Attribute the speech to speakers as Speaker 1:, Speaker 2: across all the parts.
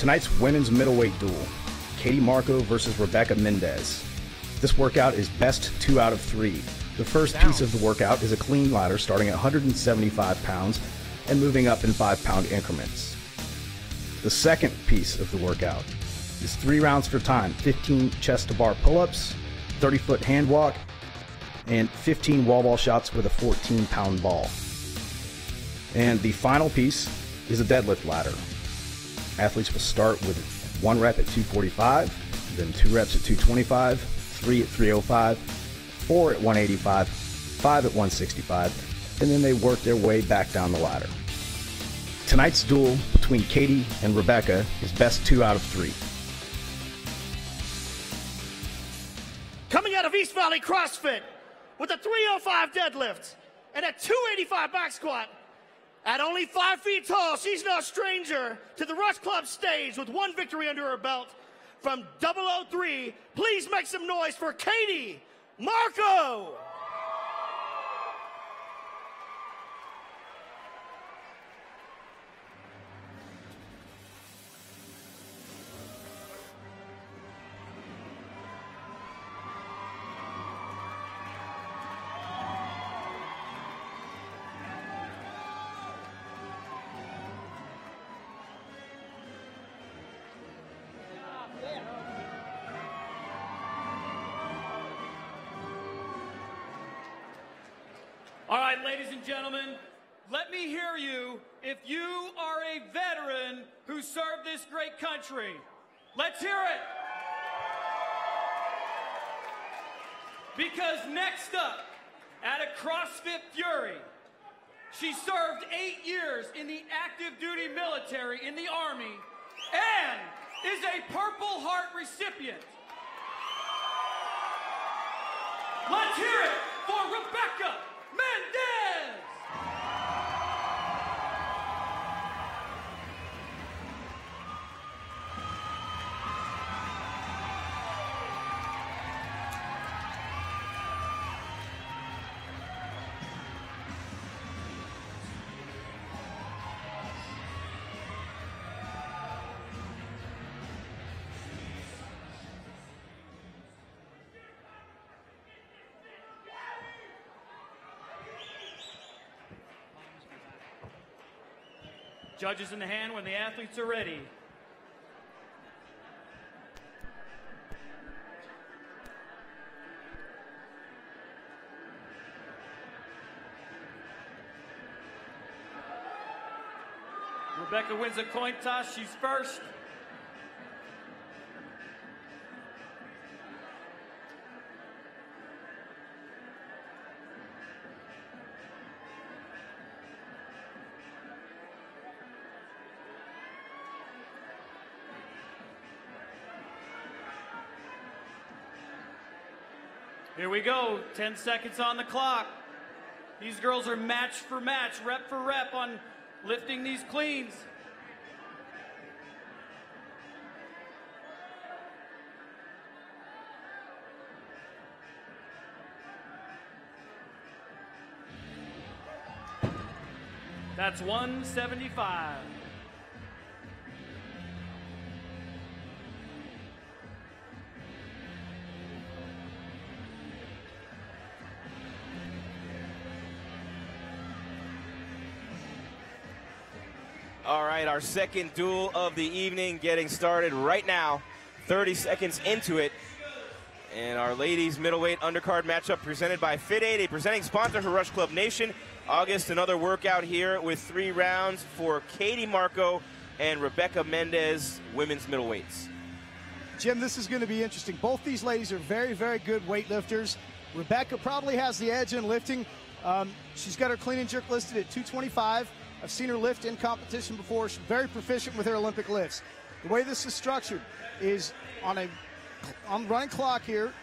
Speaker 1: Tonight's women's middleweight duel, Katie Marco versus Rebecca Mendez. This workout is best 2 out of 3. The first piece of the workout is a clean ladder starting at 175 pounds and moving up in 5-pound increments. The second piece of the workout is 3 rounds for time, 15 chest-to-bar pull-ups, 30-foot hand walk, and 15 wall ball shots with a 14-pound ball. And the final piece is a deadlift ladder. Athletes will start with 1 rep at 245, then 2 reps at 225, 3 at 305, 4 at 185, 5 at 165, and then they work their way back down the ladder. Tonight's duel between Katie and Rebecca is best 2 out of 3.
Speaker 2: Coming out of East Valley CrossFit with a 305 deadlift and a 285 back squat. At only 5 feet tall, she's no stranger to the Rush Club stage with 1 victory under her belt. From 003, please make some noise for Katie Marco.
Speaker 3: All right, ladies and gentlemen, let me hear you if you are a veteran who served this great country. Let's hear it. Because next up, at a CrossFit Fury, she served 8 years in the active duty military in the Army and is a Purple Heart recipient. Let's hear it for Rebecca Mendez! Judges in the hand when the athletes are ready. Rebecca wins a coin toss. She's first. Here we go, 10 seconds on the clock. These girls are match for match, rep for rep on lifting these cleans. That's 175.
Speaker 4: All right, our second duel of the evening getting started right now, 30 seconds into it. And our ladies middleweight undercard matchup presented by Fit Aid, a presenting sponsor for Rush Club Nation. August, another workout here with 3 rounds for Katie Marco and Rebecca Mendez, women's middleweights.
Speaker 5: Jim, this is going to be interesting. Both these ladies are very, very good weightlifters. Rebecca probably has the edge in lifting. She's got her clean and jerk listed at 225. I've seen her lift in competition before. She's very proficient with her Olympic lifts. The way this is structured is on the running clock here,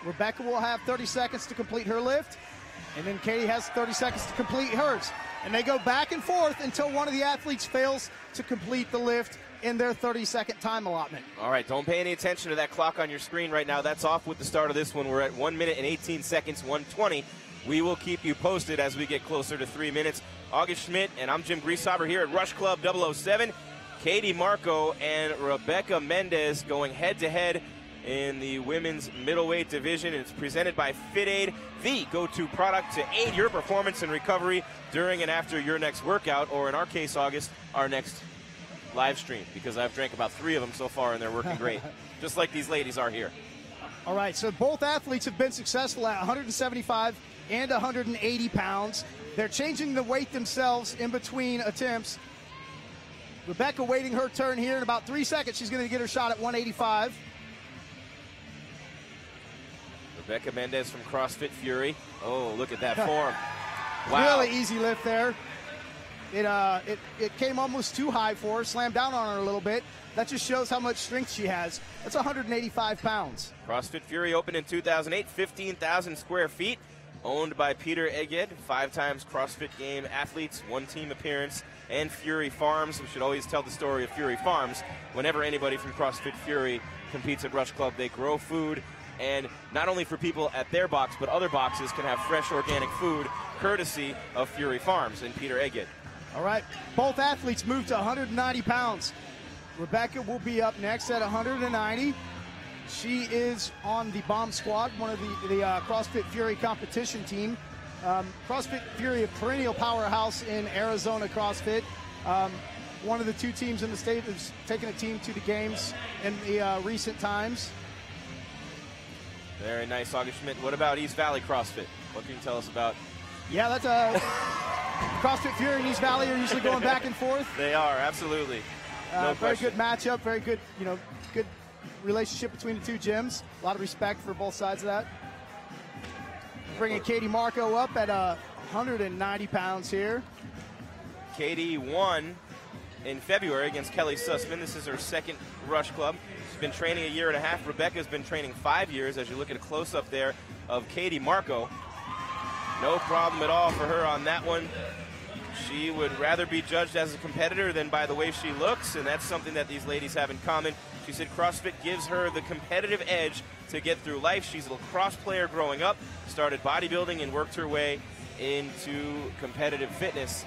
Speaker 5: Rebecca will have 30 seconds to complete her lift, and then Katie has 30 seconds to complete hers. And they go back and forth until one of the athletes fails to complete the lift in their 30-second time allotment.
Speaker 4: All right, don't pay any attention to that clock on your screen right now. That's off with the start of this one. We're at 1 minute and 18 seconds, 1:20. We will keep you posted as we get closer to 3 minutes. August Schmidt and I'm Jim Grieshaber here at Rush Club 007. Katie Marco and Rebecca Mendez going head-to-head in the women's middleweight division. It's presented by Fit Aid, the go-to product to aid your performance and recovery during and after your next workout, or in our case, August, our next live stream, because I've drank about 3 of them so far and they're working great, just like these ladies are here.
Speaker 5: All right, so both athletes have been successful at 175 and 180 pounds. They're changing the weight themselves in between attempts. Rebecca waiting her turn here in about 3 seconds. She's going to get her shot at 185.
Speaker 4: Rebecca Mendez from CrossFit Fury. Oh, look at that form. Wow.
Speaker 5: Really easy lift there. It came almost too high for her, slammed down on her a little bit. That just shows how much strength she has. That's 185 pounds.
Speaker 4: CrossFit Fury opened in 2008, 15,000 square feet, owned by Peter Eged, 5 times CrossFit Game athletes, 1 team appearance, and Fury Farms. We should always tell the story of Fury Farms. Whenever anybody from CrossFit Fury competes at Rush Club, they grow food, and not only for people at their box, but other boxes can have fresh organic food, courtesy of Fury Farms and Peter Eged.
Speaker 5: All right, both athletes moved to 190 pounds. Rebecca will be up next at 190. She is on the bomb squad, one of the CrossFit Fury competition team. CrossFit Fury, a perennial powerhouse in Arizona CrossFit. One of the 2 teams in the state that's taken a team to the games in the recent times.
Speaker 4: Very nice, August Schmidt. What about East Valley CrossFit? What can you tell us about?
Speaker 5: Yeah, that's CrossFit Fury and East Valley are usually going back and forth.
Speaker 4: They are, absolutely. No
Speaker 5: very
Speaker 4: question.
Speaker 5: good matchup, very good, good relationship between the 2 gyms. A lot of respect for both sides of that. Bringing Katie Marco up at 190 pounds here.
Speaker 4: Katie won in February against Kelly Sussman. This is her 2nd Rush Club. She's been training a year and a half. Rebecca's been training 5 years, as you look at a close-up there of Katie Marco. No problem at all for her on that one. She would rather be judged as a competitor than by the way she looks, and that's something that these ladies have in common. She said CrossFit gives her the competitive edge to get through life. She's a lacrosse player growing up, started bodybuilding, and worked her way into competitive fitness,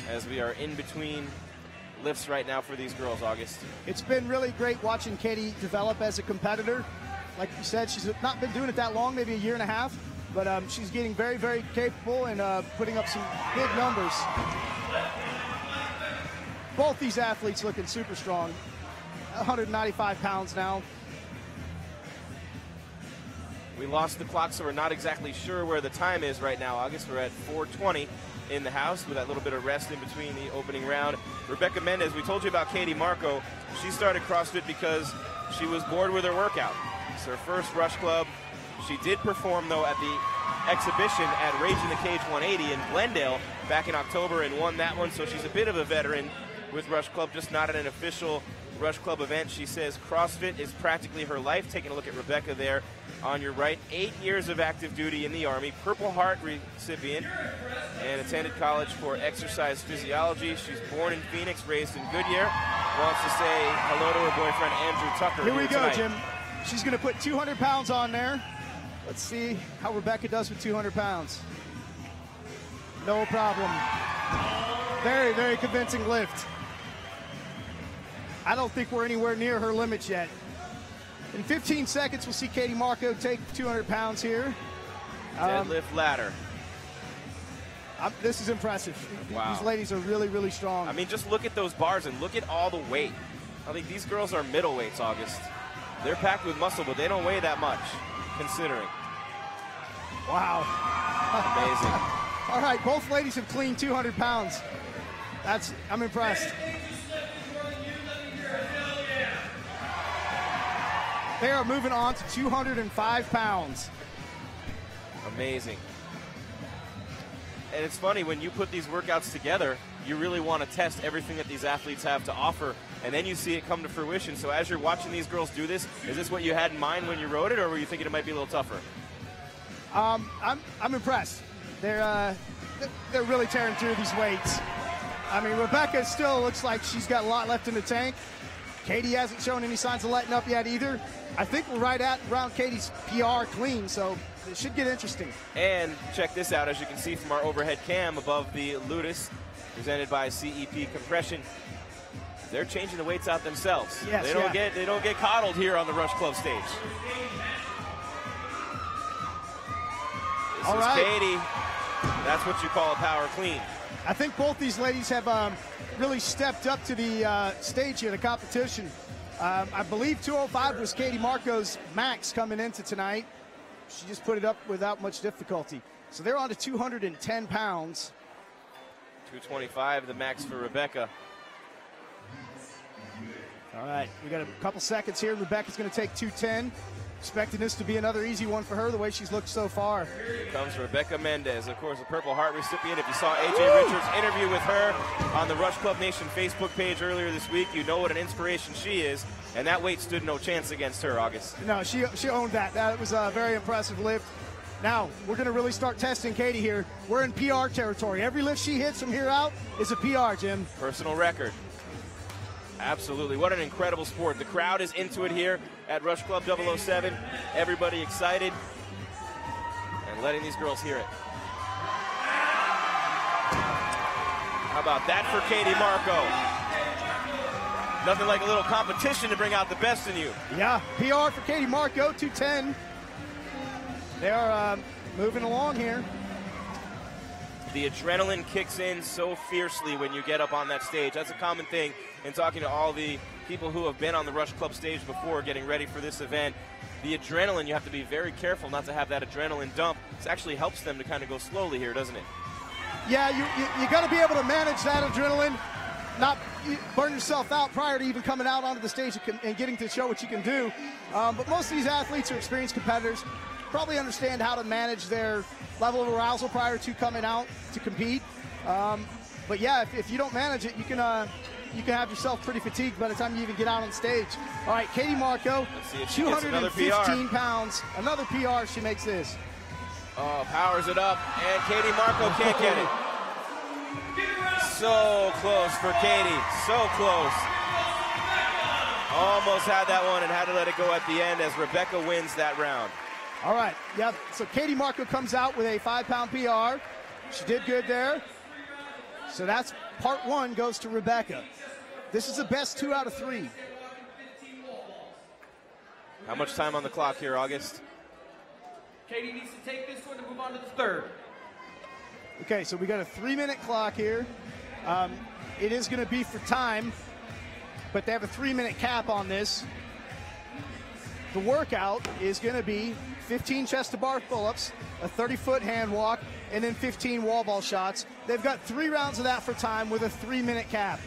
Speaker 4: as we are in between lifts right now for these girls, August.
Speaker 5: It's been really great watching Katie develop as a competitor. Like you said, she's not been doing it that long, maybe a year and a half, but she's getting very, very capable and putting up some big numbers. Both these athletes looking super strong. 195 pounds now.
Speaker 4: We lost the clock, so we're not exactly sure where the time is right now, August. We're at 4:20 in the house with that little bit of rest in between the opening round. Rebecca Mendez, we told you about Katie Marco. She started CrossFit because she was bored with her workout. It's her first Rush Club. She did perform, though, at the exhibition at Rage in the Cage 180 in Glendale back in October and won that one, so she's a bit of a veteran with Rush Club, just not at an official Rush Club event. She says CrossFit is practically her life. Taking a look at Rebecca there on your right. 8 years of active duty in the Army, Purple Heart recipient, and attended college for exercise physiology. She's born in Phoenix, raised in Goodyear. Wants to say hello to her boyfriend, Andrew Tucker.
Speaker 5: Here we go,
Speaker 4: tonight.
Speaker 5: Jim. She's going to put 200 pounds on there. Let's see how Rebecca does with 200 pounds. No problem. Very, very convincing lift. I don't think we're anywhere near her limits yet. In 15 seconds, we'll see Katie Marco take 200 pounds here.
Speaker 4: Deadlift ladder.
Speaker 5: This is impressive.
Speaker 4: Wow.
Speaker 5: These ladies are really, really strong.
Speaker 4: I mean, just look at those bars and look at all the weight. I think these girls are middleweights, August. They're packed with muscle, but they don't weigh that much, considering.
Speaker 5: Wow.
Speaker 4: Amazing.
Speaker 5: All right, both ladies have cleaned 200 pounds. I'm impressed. They are moving on to 205 pounds.
Speaker 4: Amazing. And it's funny, when you put these workouts together, you really want to test everything that these athletes have to offer, and then you see it come to fruition. So as you're watching these girls do this, is this what you had in mind when you wrote it, or were you thinking it might be a little tougher?
Speaker 5: I'm impressed. They're really tearing through these weights. I mean, Rebecca still looks like she's got a lot left in the tank. Katie hasn't shown any signs of letting up yet either. I think we're right at around Katie's PR clean, so it should get interesting.
Speaker 4: And check this out, as you can see from our overhead cam above the Ludus, presented by CEP Compression. They're changing the weights out themselves.
Speaker 5: Yes,
Speaker 4: They don't get coddled here on the Rush Club stage. This is Katie. That's what you call a power clean.
Speaker 5: I think both these ladies have really stepped up to the stage here, the competition. I believe 205 was Katie Marco's max coming into tonight. She just put it up without much difficulty. So they're on to 210 pounds.
Speaker 4: 225, the max for Rebecca.
Speaker 5: All right, we got a couple seconds here. Rebecca's going to take 210. Expecting this to be another easy one for her, the way she's looked so far.
Speaker 4: Here comes Rebecca Mendez, of course, a Purple Heart recipient. If you saw AJ Richards' interview with her on the Rush Club Nation Facebook page earlier this week, you know what an inspiration she is, and that weight stood no chance against her, August.
Speaker 5: No, she owned that. That was a very impressive lift. Now, we're going to really start testing Katie here. We're in PR territory. Every lift she hits from here out is a PR, Jim.
Speaker 4: Personal record. Absolutely. What an incredible sport. The crowd is into it here at Rush Club 007. Everybody excited and letting these girls hear it. How about that for Katie Marco? Nothing like a little competition to bring out the best in you.
Speaker 5: Yeah, PR for Katie Marco, 210. They are moving along here.
Speaker 4: The adrenaline kicks in so fiercely when you get up on that stage. That's a common thing in talking to all the people who have been on the Rush Club stage before getting ready for this event. The adrenaline, you have to be very careful not to have that adrenaline dump. This actually helps them to kind of go slowly here, doesn't it?
Speaker 5: Yeah, you got to be able to manage that adrenaline, not burn yourself out prior to even coming out onto the stage and getting to show what you can do. But most of these athletes are experienced competitors, probably understand how to manage their level of arousal prior to coming out to compete. But yeah, if you don't manage it, you can have yourself pretty fatigued by the time you even get out on stage. All right, Katie Marco, 215 pounds. Another PR, she makes this.
Speaker 4: Oh, powers it up, and Katie Marco can't get it. So close for Katie, so close. Almost had that one and had to let it go at the end as Rebecca wins that round.
Speaker 5: All right, yeah, so Katie Marco comes out with a 5-pound PR. She did good there. So that's part one goes to Rebecca. This is the best 2 out of 3.
Speaker 4: How much time on the clock here, August?
Speaker 3: Katie needs to take this one to move on to the third.
Speaker 5: Okay, so we got a 3-minute clock here. It is going to be for time, but they have a 3-minute cap on this. The workout is going to be 15 chest-to-bar pull-ups, a 30-foot hand walk, and then 15 wall ball shots. They've got 3 rounds of that for time with a 3-minute cap.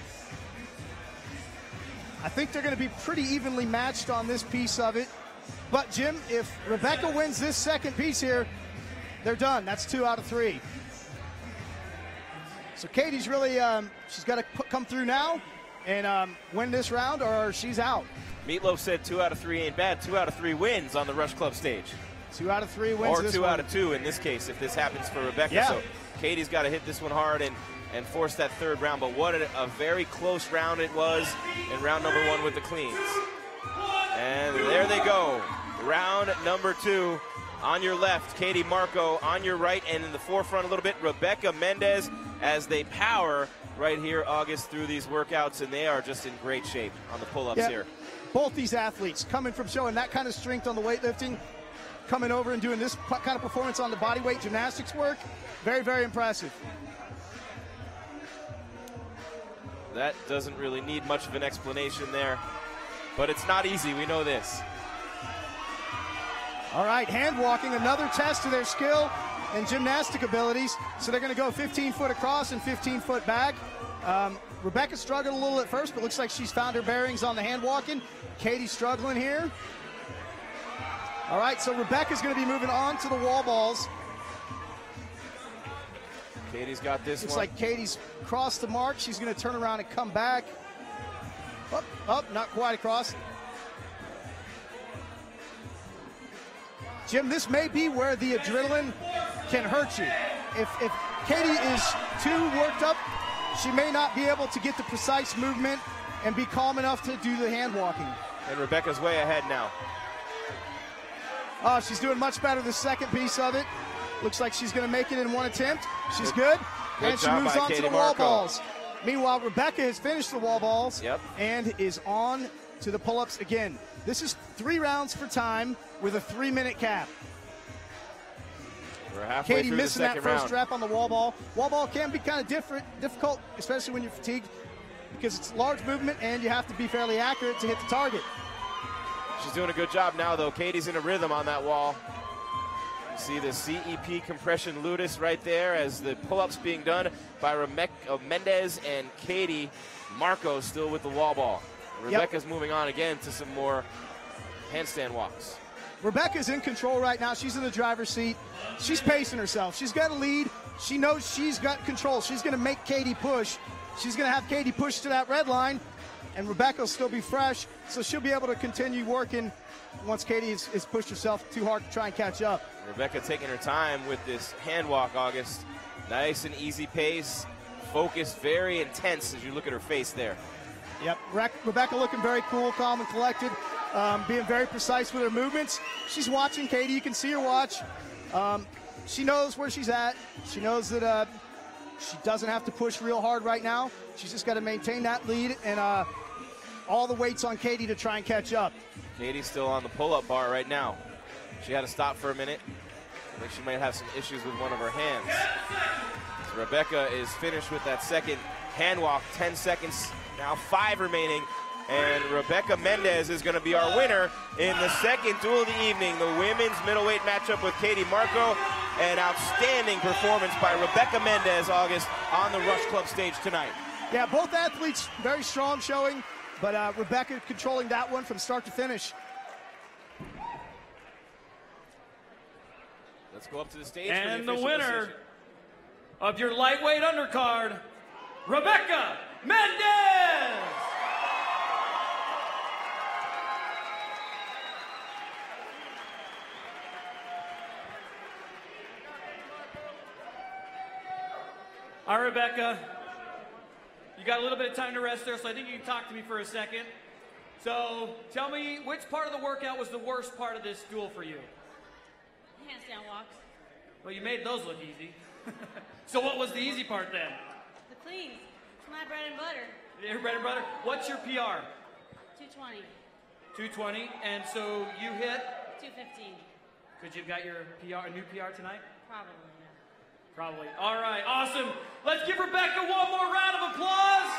Speaker 5: I think they're going to be pretty evenly matched on this piece of it. But, Jim, if Rebecca wins this second piece here, they're done. That's 2 out of 3. So Katie's really, she's got to come through now and win this round or she's out.
Speaker 4: Meatloaf said 2 out of 3 ain't bad. 2 out of 3 wins on the Rush Club stage.
Speaker 5: 2 out of 3 wins.
Speaker 4: Or 2 out of 2 in this case, if this happens for Rebecca.
Speaker 5: Yeah.
Speaker 4: So Katie's got to hit this one hard and force that third round. But what a very close round it was in round number 1 with the cleans. And there they go. Round number 2. On your left, Katie Marco. On your right, and in the forefront a little bit, Rebecca Mendez, as they power right here, August, through these workouts, and they are just in great shape on the pull-ups here.
Speaker 5: Both these athletes coming from showing that kind of strength on the weightlifting, coming over and doing this kind of performance on the bodyweight gymnastics work, very, very impressive.
Speaker 4: That doesn't really need much of an explanation there, but it's not easy, we know this.
Speaker 5: All right, hand walking, another test of their skill and gymnastic abilities. So they're going to go 15-foot across and 15-foot back. Rebecca struggled a little at first, but looks like she's found her bearings on the hand walking. Katie's struggling here. All right, so Rebecca's going to be moving on to the wall balls.
Speaker 4: Katie's got this
Speaker 5: Looks
Speaker 4: one.
Speaker 5: like Katie's crossed the mark. She's going to turn around and come back. Up, not quite across. Jim, this may be where the adrenaline can hurt you. If Katie is too worked up, she may not be able to get the precise movement and be calm enough to do the hand walking.
Speaker 4: And Rebecca's way ahead now.
Speaker 5: Oh, she's doing much better the second piece of it. Looks like she's going to make it in one attempt. She's good. And she moves on to the wall balls. Meanwhile, Rebecca has finished the wall balls
Speaker 4: Yep.
Speaker 5: and is on to the pull-ups again. This is 3 rounds for time with a 3-minute cap.
Speaker 4: We're halfway
Speaker 5: Katie
Speaker 4: through the
Speaker 5: missing that
Speaker 4: second
Speaker 5: first
Speaker 4: round.
Speaker 5: strap on the wall ball. Wall ball can be kind of difficult, especially when you're fatigued, because it's large movement and you have to be fairly accurate to hit the target.
Speaker 4: She's doing a good job now, though. Katie's in a rhythm on that wall. You see the CEP compression ludus right there as the pull-ups being done by Mendez and Katie. Marco still with the wall ball. Rebecca's moving on again to some more handstand walks.
Speaker 5: Rebecca's in control right now. She's in the driver's seat. She's pacing herself. She's got a lead. She knows she's got control. She's going to make Katie push. She's going to have Katie push to that red line, and Rebecca will still be fresh, so she'll be able to continue working once Katie has pushed herself too hard to try and catch up.
Speaker 4: Rebecca taking her time with this hand walk, August. Nice and easy pace. Focused, very intense as you look at her face there.
Speaker 5: Yep, Rebecca looking very cool, calm, and collected, being very precise with her movements. She's watching Katie. You can see her watch. She knows where she's at. She knows that she doesn't have to push real hard right now. She's just got to maintain that lead and all the weight's on Katie to try and catch up.
Speaker 4: Katie's still on the pull-up bar right now. She had to stop for a minute. I think she might have some issues with one of her hands. So Rebecca is finished with that second hand walk, 10 seconds, now 5 remaining. And Rebecca Mendez is going to be our winner in the second duel of the evening, the women's middleweight matchup with Katie Marco. An outstanding performance by Rebecca Mendez, August, on the Rush Club stage tonight.
Speaker 5: Yeah, both athletes very strong showing, but Rebecca controlling that one from start to finish.
Speaker 4: Let's go up to the stage.
Speaker 3: And
Speaker 4: for
Speaker 3: the
Speaker 4: official
Speaker 3: winner
Speaker 4: decision.
Speaker 3: of your lightweight undercard, Rebecca Mendez! All right, Rebecca, you got a little bit of time to rest there, so I think you can talk to me for a second. So tell me, which part of the workout was the worst part of this duel for you?
Speaker 6: Handstand walks.
Speaker 3: Well, you made those look easy. So what was the easy part then?
Speaker 6: The cleans. It's my bread and butter.
Speaker 3: Your bread and butter. What's your PR?
Speaker 6: 220.
Speaker 3: 220. And so you hit?
Speaker 6: 215.
Speaker 3: Could you've got your PR, a new PR tonight?
Speaker 6: Probably, yeah.
Speaker 3: Probably. All right, awesome. Let's give Rebecca one more round of applause.